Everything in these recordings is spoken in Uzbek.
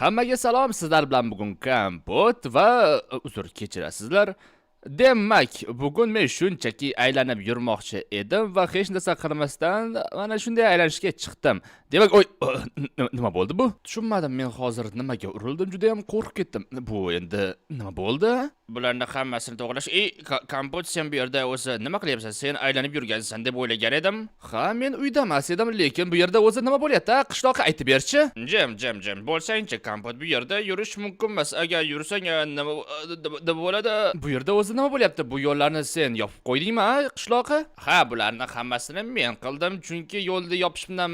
Hammaga salom, sizlar bilan bugun Kompot va uzr kechirasizlar. Demak, bugun men shunchaki aylanib yurmoqchi edim va hech narsa qilmasdan mana shunday aylanishga chiqdim. Demak, nima bo'ldi bu? Tushunmadim, men hozir nimaga urildim, juda ham qo'rqib ketdim. Bu endi nima bo'ldi? Bularning hammasini to'g'rilash. Kompot, sen bu yerda o'zi nima qilyapsan? Sen aylanib yurgansan deb o'ylagan edim. Ha, men uyda emas edim, lekin bu yerda o'zi nima bo'lyapti? Qishloqqa aytib berchi. Jim bo'lsang-chi, Kompot, bu yerda yurish mumkin emas. Agar yursang nima bo'ladi? Bu yerda o'zi nima bo'lyapti? Bu yo'llarni sen yopib qo'ydingmi, qishloqqa? Ha, bularning hammasini men qildim, chunki yo'lni yopishimdan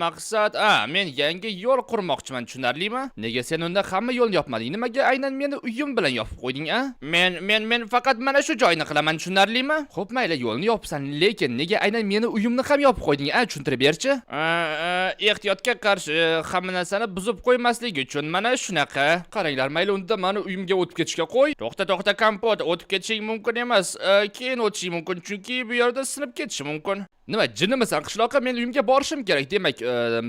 maqsad, men yangi yo'l qurmoqchiman, tushunarlimi? Nega sen unda hamma yo'lni yopmading? Nimaga aynan meni uyim bilan yopib qo'yding, a? Men faqat mana shu joyni qilaman, tushunarlimi? Xo'p, mayli, yo'lni yopsan, lekin nega aynan meni uyimni ham yopib qo'yding, a? Tushuntirib berchi. Ehtiyotga qarshi hamma narsani buzib qo'ymaslik uchun mana shunaqa. Qaranglar, mayli, unda meni uyimga o'tib ketishga qo'y. To'xta, Kompot, o'tib ketishing mumkin emas. Keyin o'tishing mumkin, chunki bu yerda sinib ketishi mumkin. Nima, jinnimisan qishloqqa? Men uyimga borishim kerak. Demak,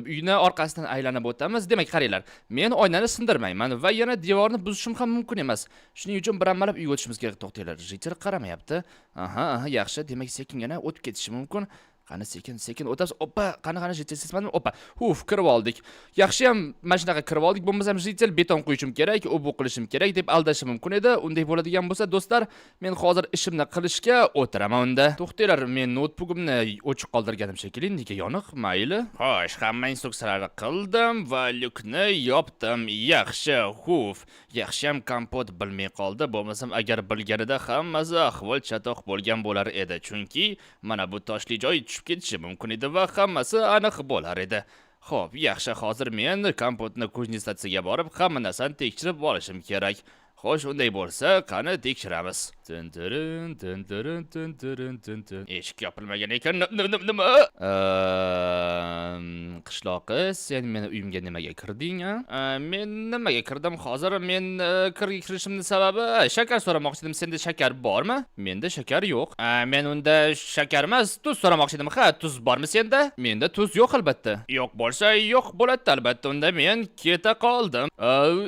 uyni orqasidan aylanib o'tamiz. Demak, qaranglar, men oynani sindirmayman va yana devorni buzishim ham mumkin emas. Shuning uchun bir amalab uyga o'tishimiz kerak. To'xtanglar, jitir qaramayapti. Aha, yaxshi. Demak, sekingina o'tib ketishi mumkin. Qani sekin o'tamiz. Oppa, qani jitil sesmanmi? Oppa. Kirib oldik. Yaxshi ham mana shunaqa kirib oldik. Bo'lmasam jitil beton qo'yishim kerak, bu qilishim kerak deb aldashim mumkin edi. Unday bo'ladigan bo'lsa, do'stlar, men hozir ishimni qilishga o'tiraman unda. To'xtanglar, men notebookimni o'chiq qoldirganim shekilli. Nega yoniq? Mayli. Xo'sh, hamma instruksiyalarni qildim va lyukni yopdim. Yaxshi. Yaxshi ham Kompot bilmay qoldi. Bo'lmasam agar bilganida hammasi ahvol chatoq bo'lgan bo'lar edi. Chunki mana bu toshli joy ketishi mumkin edi va hammasi aniq bo'lar edi. Xo'p, yaxshi, hozir men Kompotni kuznisatsiyaga borib, hamma narsani tekshirib olishim kerak. Xo'sh, unday bo'lsa, qani tekshiramiz. Eshik yopilmagan ekan. Nima? Qishloqi, sen meni uyimga nimaga kirding, a? Men nimaga kirdim hozir? Men kirishimning sababi shakar so'ramoqchi edim. Senda shakar bormi? Menda shakar yo'q. Men unda shakar emas, tuz so'ramoqchi edim. Ha, tuz bormi senda? Menda tuz yo'q albatta. Yo'q bo'lsa, yo'q bo'ladi albatta. Unda men keta qoldim.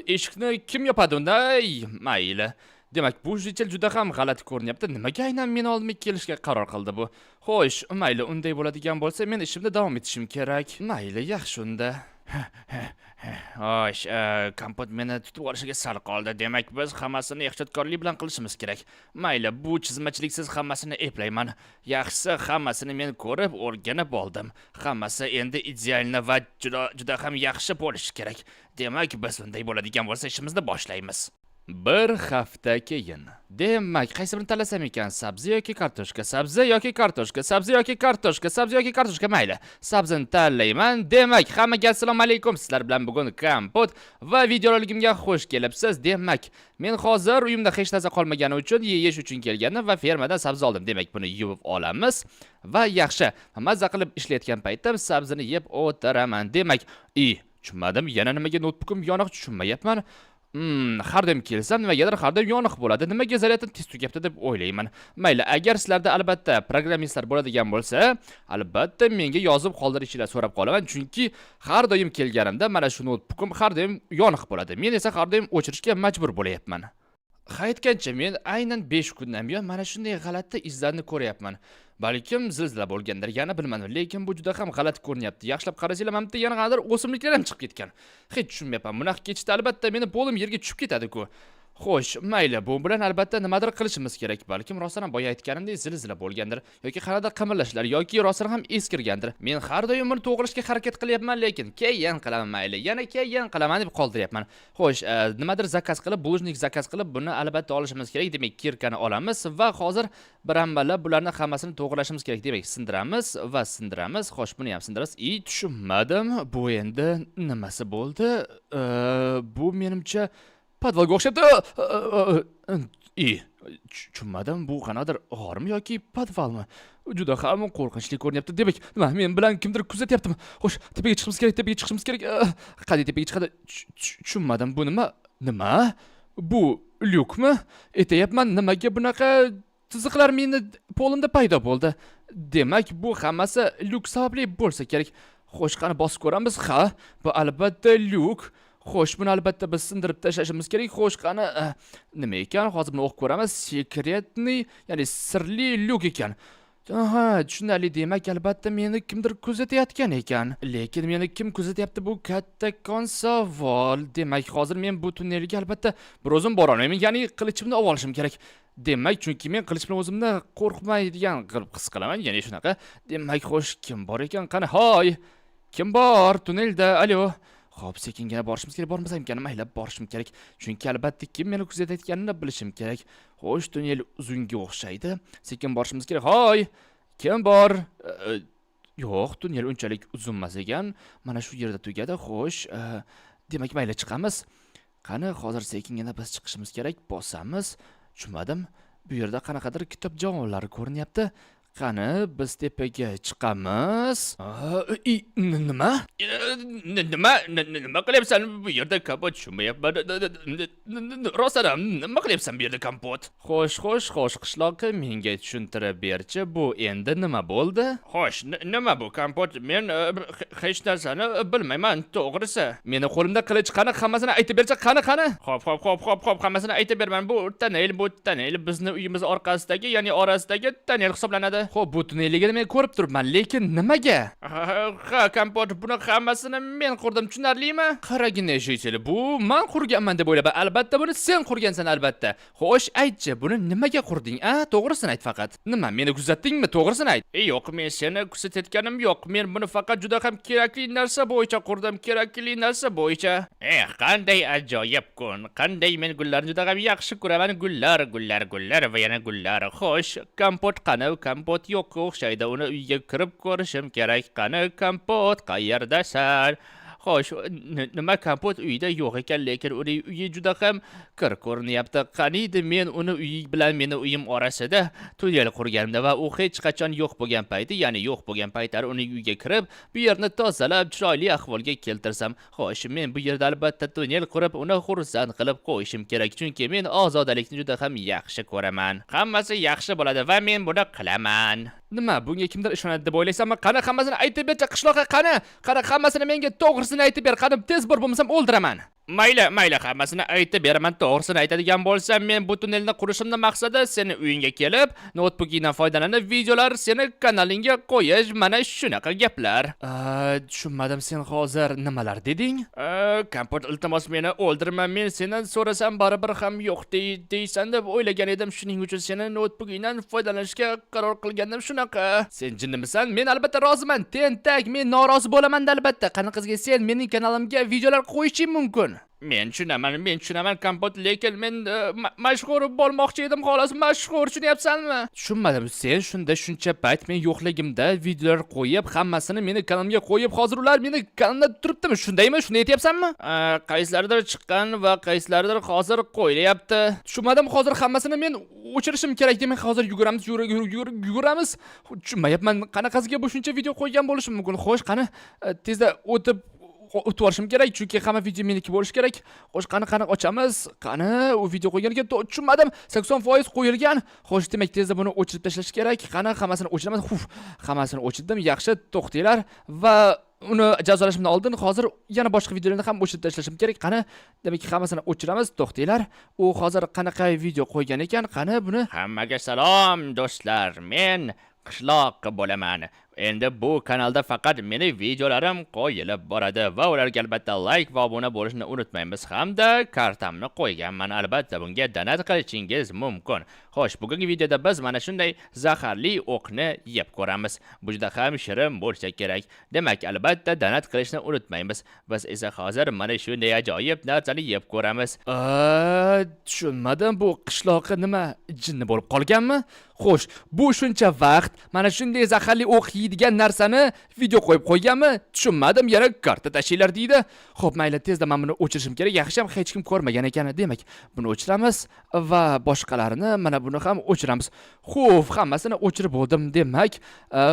Eshikni kim yopadi unda? Mayli. Demak, bu jichil juda ham g'alati ko'rinyapti. Nimaga aynan meni oldimga kelishga qaror qildi bu? Xo'sh, mayli, unday bo'ladigan bo'lsa, men ishimda davom etishim kerak. Mayli, yaxshi unda. Xo'sh, Kompot meni tutib olishiga sal qoldi. Demak, biz hammasini ehtiyotkorlik bilan qilishimiz kerak. Mayli, bu chizmachiliksiz hammasini eplayman. Yaxshisi, hammasini men ko'rib, o'rganib oldim. Hammasi endi idealni va juda ham yaxshi bo'lishi kerak. Demak, biz unday bo'ladigan bo'lsa, ishimizni boshlaymiz. Bir hafta keyin. Demak, qaysi birini tanlasam ekan? Sabzi yoki kartoshka? Sabzi yoki kartoshka? Sabzi yoki kartoshka? Sabzi yoki kartoshka? Mayli, sabzini tanlayman. Demak, hammaga assalomu alaykum. Sizlar bilan bugun Kompot va videoroligimga xush kelibsiz. Demak, men hozir uyimda hech narsa qolmagani uchun yeyish uchun kelgandim va fermadan sabzi oldim. Demak, buni yuvib olamiz va yaxshi, mazza qilib ishlayotgan paytda sabzini yeb o'tiraman. Demak, tushunmadim. Yana nimaga notebookim yoniq tushunmayapman. Har doim kelsam nimagadir har doim yoniq bo'ladi. Nimaga zaryadni tez tugyapti deb o'ylayman. Mayli, agar sizlarda albatta programmistlar bo'ladigan bo'lsa, albatta menga yozib qoldirishinglar so'rab qolaman, chunki har doim kelganimda mana shu notebookim har doim yoniq bo'ladi. Men esa har doim o'chirishga majbur bo'layapman. Aytgancha, men aynan 5 kundan buyon mana shunday g'alati izlarni ko'ryapman. Balkim zilzila bo'lgandir, yana bilmadim, lekin bu juda ham g'alati ko'rinyapti. Yaxshilab qarasanglar, mamda yana qanday o'simliklar ham chiqib ketgan. Hech tushunmayapman. Bunaqa ketishda albatta meni polim yerga tushib ketadi-ku. Xo'sh, mayli, bu bilan albatta nimadir qilishimiz kerak. Balkim rostdan ham boya aytganimdek zilzila bo'lgandir yoki qanday qimirlashlar yoki rostdan ham eskirgandir. Men har doim buni to'g'rilashga harakat qilyapman, lekin keyin qilaman, mayli. Yana keyin qilaman deb qoldiryapman. Xo'sh, nimadir zakaz qilib, bulujnik zakaz qilib, buni albatta olishimiz kerak. Demak, kirkani olamiz va hozir bir-amballab bularni hammasini to'g'rilashimiz kerak. Demak, sindiramiz va sindiramiz. Xo'sh, buni ham sindiramiz. Tushunmadim. Bu endi nimasi bo'ldi? Bu menimcha podvalga o'xshabdi. Tushunmadim, bu qanadir g'ormi yoki podvalmi? Juda ham qo'rqinchli ko'rinyapti. Demak, nima, men bilan kimdir kuzatyaptimi? Xo'sh, tepaga chiqishimiz kerak. Qanday tepaga chiqadi? Tushunmadim, bu nima? Nima? Bu lyukmi? Aytayapman, nimaga bunaqa chiziqlar meni polimda paydo bo'ldi? Demak, bu hammasi lyuk sababli bo'lsa kerak. Xo'sh, qani bosib ko'ramiz. Ha, bu albatta lyuk. Xo'sh, buni albatta biz sindirib tashlashimiz kerak. Xo'sh, qani nima ekan? Hozir buni o'qib ko'ramiz. Sekretniy, ya'ni sirli lyuk ekan. Aha, tushunarli. Demak, albatta meni kimdir kuzatayotgan ekan. Lekin meni kim kuzatyapti? Bu kattakon savol. Demak, hozir men bu tunnelga albatta bir o'zim bora olmayman. Ya'ni qilichimni olib olishim kerak. Demak, chunki men qilich bilan o'zimni qo'rqmaydigan qilib his qilaman. Ya'ni shunaqa. Demak, xo'sh, kim bor ekan? Qani, hoy. Kim bor tunnelda? Alo. Xo'p, sekingina borishimiz kerak, bormasam ekan, maylab borishim kerak. Chunki albatta kim meni kuzatayotganini bilishim kerak. Xo'sh, tunnel uzunga o'xshaydi. Sekin borishimiz kerak. Hoy! Kim bor? Yo'q, tunnel unchalik uzun emas ekan. Mana shu yerda tugadi. Xo'sh, demak mayli chiqamiz. Qani, hozir sekingina biz chiqishimiz kerak. Bosamiz. Tushunmadim. Bu yerda qanaqadir kitob javonlari ko'rinyapti. Qani, biz tepaga chiqamiz. Nima? Nima qilyapsan bu yerda, Kompot? Tushunmayapman. Rostdan nima qilyapsan bu yerda, Kompot? Xo'sh, qishloqqa menga tushuntirib berchi, bu endi nima bo'ldi? Xo'sh, nima bu, Kompot? Men hech narsani bilmayman, to'g'risi. Meni qo'limda qilich, qani hammasini aytib berchi, qani. Xo'p, hammasini aytib berman. Bu tunnel bizni uyimiz orqasidagi, ya'ni orasidagi tunnel hisoblanadi. Xo'p, bu tunnelligini men ko'rib turibman, lekin nimaga? Ha, Kompot, buni hammasini men qurdim, tushunarlimi? Qaragina shekilli, bu men qurganman deb o'ylaban. Albatta buni sen qurgansan, albatta. Xo'sh, aytchi, buni nimaga qurding? To'g'risini ayt faqat. Nima, meni kuzatdingmi? To'g'risini ayt. Yo'q, men seni kuzatayotganim yo'q. Men buni faqat juda ham kerakli narsa bo'yicha qurdim, kerakli narsa bo'yicha. Qanday ajoyib kun. Qanday men gullarni juda ham yaxshi ko'raman. Gullar va yana gullar. Xo'sh, Kompot qani? Kompot yo'q o'xshaydi. Uni uyga kirib ko'rishim kerak. Qani, Kompot, qayerdasan? Xo'sh, nima, Kompot uyda yo'q ekan, lekin uning uyi juda ham kir ko'rinyapti. Qaniydi men uni uyi bilan meni uyim orasida tunnel qurganimda va u hech qachon yo'q bo'lgan payti, ya'ni yo'q bo'lgan paytlari uning uyiga kirib, bu yerni tozalab, chiroyli ahvolga keltirsam, xo'sh, men bu yerda albatta tunnel qurib, uni xursand qilib qo'yishim kerak, chunki men ozodalikni juda ham yaxshi ko'raman. Hammasi yaxshi bo'ladi va men buni qilaman. Nima, bunga kimdir ishonadi deb o'ylaysanmi? Qani, hammasini aytib berchi, qishloqqa, qani hammasini menga to'g'risini aytib ber, qani tez bor, bo'lmasam o'ldiraman. Mayli, hammasini aytib beraman. To'g'risini aytadigan bo'lsam, men bu tunnelni qurishimning maqsadi seni uyingga kelib, notebookingdan foydalanib, videolar seni kanalingga qo'yish, mana shunaqa gaplar. Tushunmadim, sen hozir nimalar deding? Kompot, iltimos meni o'ldirma, men sendan so'rasam baribir ham yo'q deysan deb o'ylagan edim. Shuning uchun seni notebookingdan foydalanishga qaror qilgandim. Shunaqa. Sen jinnimisan? Men albatta roziman. Tentak, men norozi bo'laman albatta. Qani qizga sen mening kanalimga videolar qo'yishing mumkin. Men tushunaman, Kompot, lekin men mashhur bo'lmoqchi edim, xolos. Mashhur, tushunyapsanmi? Tushunmadim. Sen shuncha payt men yo'qligimda videolar qo'yib, hammasini meni kanalimga qo'yib, hozir ular meni kanalimda turibdimi? Shundaymi? Shuni aytyapsanmi? Qaysilardir chiqqan va qaysilardir hozir qo'yilyapti. Tushunmadim. Hozir hammasini men o'chirishim kerak. Demak, hozir yuguramiz. Tushunmayapman. Qanaqasiga bu shuncha video qo'ygan bo'lishim mumkin? Xo'sh, qani tezda o'tib o'tvorishim kerak, chunki hamma video meniki bo'lishi kerak. Xo'sh, qani ochamiz. Qani, u video qo'yganiga tushunmadim. 80% qo'yilgan. Xo'sh, demak tezda buni o'chirib tashlash kerak. Qani, hammasini o'chiramiz. Hammasini o'chirdim. Yaxshi, to'xtinglar va uni jazolashimdan oldin hozir yana boshqa videolarni ham o'chirib tashlashim kerak. Qani, demak hammasini o'chiramiz. To'xtinglar. U hozir qanaqa video qo'ygan ekan? Qani, buni hammaga salom do'stlar. Men qishloq bo'laman. Endi bu kanalda faqat meni videolarim qo'yilib boradi va ularga albatta like va obuna bo'lishni unutmaymiz. Hamda kartamni qo'yganman. Albatta bunga donat qilishingiz mumkin. Xo'sh, bugungi videoda biz mana shunday zaharli o'qni yeb ko'ramiz. Bu juda ham shirin bo'lsa kerak. Demak, albatta donat qilishni unutmaymiz. Biz esa hozir mana shunday ajoyib narsani yeb ko'ramiz. Tushunmadim, bu qishloqqa nima, jinni bo'lib qolganmi? Xo'sh, bu shuncha vaqt mana shunday zaharli o'q yeydigan narsani video qo'yib qo'yganmi? Tushunmadim. Yana karta tashinglar deydi. Xo'p, mayli, tezda men buni o'chirishim kerak. Yaxshi ham hech kim ko'rmagan ekan. Demak, buni o'chiramiz va boshqalarini mana buni ham o'chiramiz. Xo'p, hammasini o'chirib bo'ldim. Demak,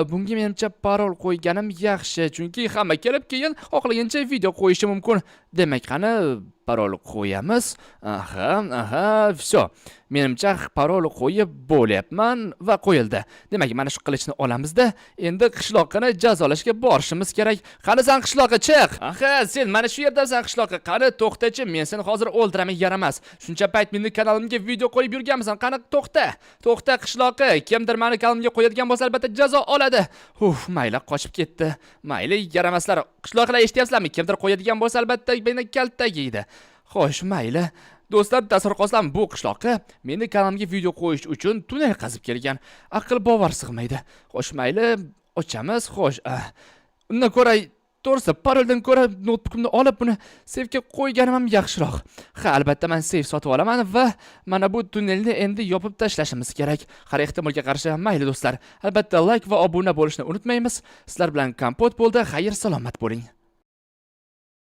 bunga menimcha parol qo'yganim yaxshi, chunki hamma kelib keyin xohlagancha video qo'yishi mumkin. Demak, qani parol qo'yamiz. Aha, всё. Menimcha parol qo'yib bo'lyapman va qo'yildi. Demak, mana shu qilichni olamizda. Endi qishloqni jazolashga borishimiz kerak. Qani san qishloqqa chiq. Aha, sen mana shu yerdasan qishloqqa. Qani to'xtachi, men seni hozir o'ldiraman, yaramas. Shuncha payt mening kanalimga video qo'yib yurganmisan. Qani to'xta. To'xta qishloqqa. Kimdir meni kanalimga qo'yadigan bo'lsa, albatta jazo oladi. Mayli, qochib ketdi. Mayli, yaramaslar. Qishloqlar eshityapsizlarmi? Kimdir qo'yadigan bo'lsa, albatta meni kaltak yeydi. Xo'sh, mayli. Do'stlar, tasavvur qilsam, bu qishloqqa meni kanalimga video qo'yish uchun tunnel qazib kelgan. Aql bovar sig'maydi. Xo'sh, mayli, ochamiz. Xo'sh, undan ko'ra to'g'risi paroldan ko'ra notebookimni olib buni safga qo'yganim ham yaxshiroq. Albatta men safe sotib olaman va mana bu tunnelni endi yopib tashlashimiz kerak. Har ehtimolga qarshi mayli do'stlar. Albatta like va obuna bo'lishni unutmaymiz. Sizlar bilan Kompot bo'ldi. Xayr, salomat bo'ling.